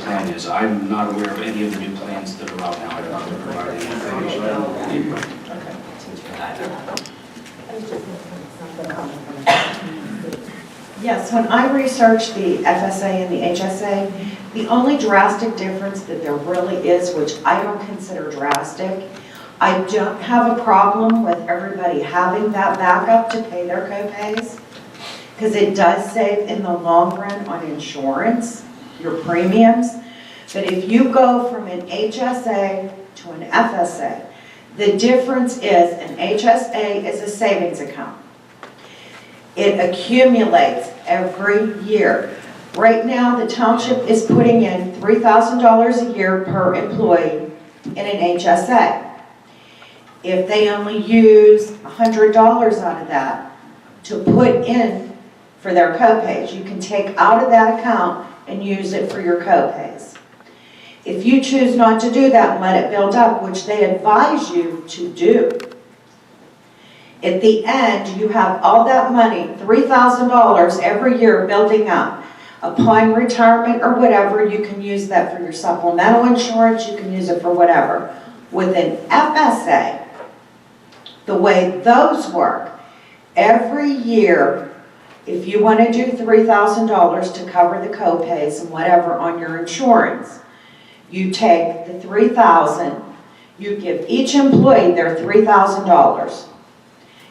plan is. I'm not aware of any of the new plans that are out now. I don't have to provide any information. I don't believe. Yes, when I researched the FSA and the HSA, the only drastic difference that there really is, which I don't consider drastic, I don't have a problem with everybody having that backup to pay their co-pays, because it does save in the long run on insurance, your premiums. But if you go from an HSA to an FSA, the difference is an HSA is a savings account. It accumulates every year. Right now, the township is putting in $3,000 a year per employee in an HSA. If they only use $100 out of that to put in for their co-pays, you can take out of that account and use it for your co-pays. If you choose not to do that and let it build up, which they advise you to do, at the end, you have all that money, $3,000 every year building up. Upon retirement or whatever, you can use that for your supplemental insurance, you can use it for whatever. With an FSA, the way those work, every year, if you want to do $3,000 to cover the co-pays and whatever on your insurance, you take the $3,000, you give each employee their $3,000.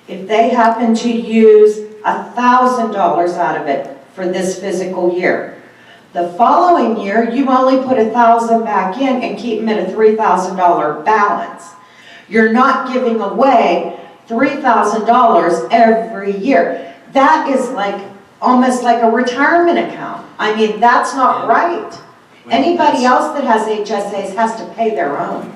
If they happen to use $1,000 out of it for this fiscal year, the following year, you only put $1,000 back in and keep them at a $3,000 balance. You're not giving away $3,000 every year. That is like, almost like a retirement account. I mean, that's not right. Anybody else that has HSAs has to pay their own.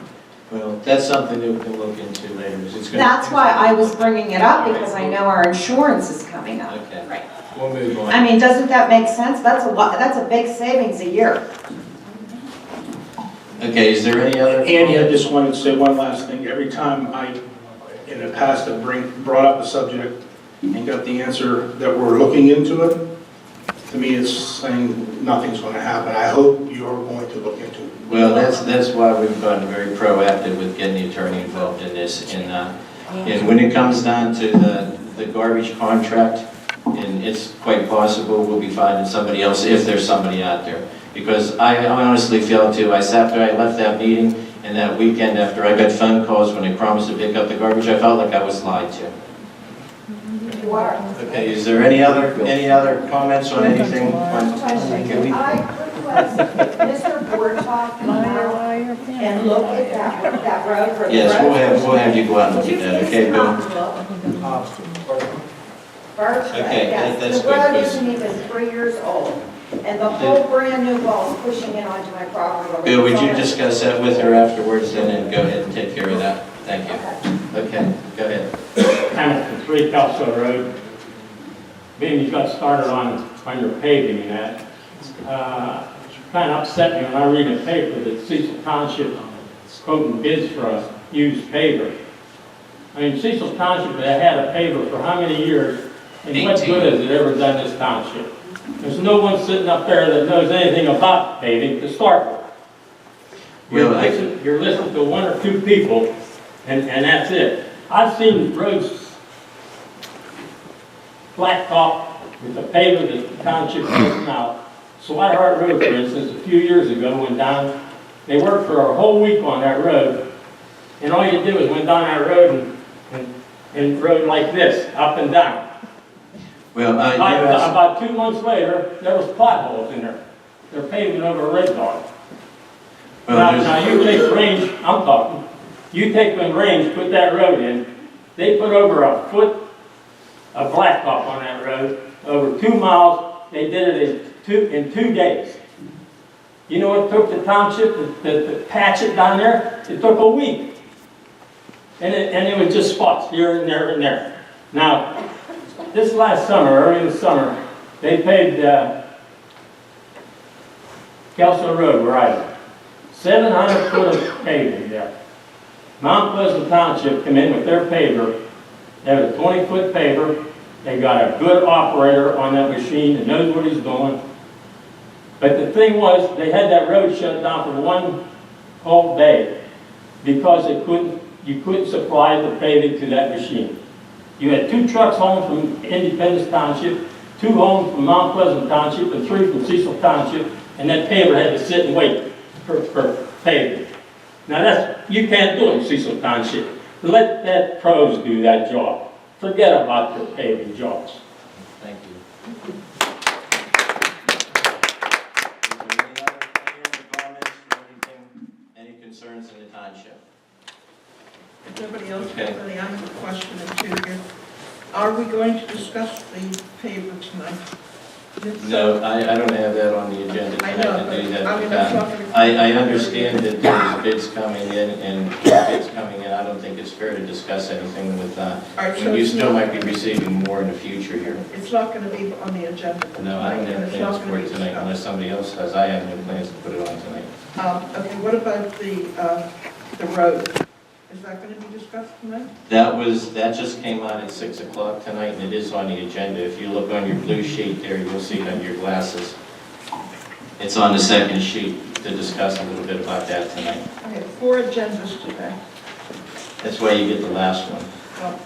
Well, that's something that we can look into later. That's why I was bringing it up, because I know our insurance is coming up. Okay. Right. We'll move on. I mean, doesn't that make sense? That's a lot, that's a big savings a year. Okay, is there any other? Andy, I just wanted to say one last thing. Every time in the past, have brought up the subject and got the answer that we're looking into it, to me it's saying nothing's going to happen. I hope you're going to look into it. Well, that's why we've gotten very proactive with getting the attorney involved in this. And when it comes down to the garbage contract, and it's quite possible we'll be finding somebody else if there's somebody out there. Because I honestly feel too, after I left that meeting and that weekend after I got phone calls when they promised to pick up the garbage, I felt like I was lied to. You are. Okay, is there any other comments on anything? Question. I request that Mr. Bortop come out and look at that road. For the Yes, road. we'll have you go out and look at that, okay, Bill? First, Okay, yes, that's the good, road because- isn't even 3 years old, and the whole brand new wall is pushing in onto my property. Bill, would you discuss that with her afterwards then and go ahead and take care of that? Thank you. Okay, go ahead. Hamilton 3 Kelso Road. Being you got started on your paving and that, kind of upset me when I read in the paper that Cecil Township is quoting bids for a used paver. I mean, Cecil Township has had a paver for how many years, and what good has it ever done this township? There's no one sitting up there that knows anything about paving to start with. You're listening to one or two people, and that's it. I've seen roads blacktop with the paver that the township putting out. Swihart Road, for instance, a few years ago went down. They worked for a whole week on that road, and all you did was went down that road and rode like this, up and down. Well, About 2 months later, there was potholes in there. They're paving over a red dot. well, Now you take range, I'm talking, you take them range, put that road in, they put over a foot of blacktop on that road, over 2 miles, they did it in 2 days. You know what it took the township to patch it down there? It took a week. And it was just spots here and there and there. Now, this last summer, early in the summer, they paved Kelso Road where I live. 700 foot of paving there. Mount Pleasant Township come in with their paver. They have a 20-foot paver. They got a good operator on that machine that knows what he's doing. But the thing was, they had that road shut down for one whole day because you couldn't supply the paving to that machine. You had 2 trucks home from Independence Township, 2 home from Mount Pleasant Township, and 3 from Cecil Township, and that paver had to sit and wait for paving. Now you can't do it in Cecil Township. Let that pros do that job. Forget about your paving jobs. Thank you. Is there any other comments or anything, any concerns in the township? If nobody else Okay. has any, I have a question or two here. Are we going to discuss the paper tonight? No, I don't have that on the agenda I tonight know, to do that. but, I mean, that's not gonna- I understand that there's bids coming in, and bids coming in, I don't think it's fair to discuss anything with, All right, so when you it's still not- might be receiving more in the future here. It's not going to be on the agenda for No, I don't tonight, and have it's not plans for going it to be tonight discussed. unless somebody else does. I have no plans to put it on tonight. Okay, what about the road? Is that going to be discussed tonight? That just came out at 6 o'clock tonight, and it is on the agenda. If you look on your blue sheet there, you'll see it under your glasses. It's on the second sheet to discuss a little bit about that tonight. I have 4 agendas today, That's why you get the last one.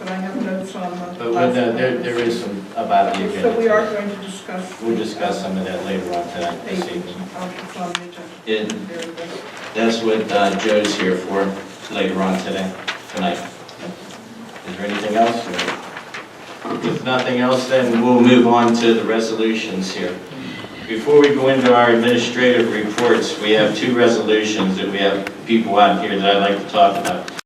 but I have notes on the But last there is some about the Okay, agenda. so we are going to discuss. We'll discuss some of that later on tonight, this Paving, evening. it's on the agenda. And Very good. that's what Joe's here for later on tonight. Is there anything else? If nothing else, then we'll move on to the resolutions here. Before we go into our administrative reports, we have 2 resolutions that we have people out here that I'd like to talk about.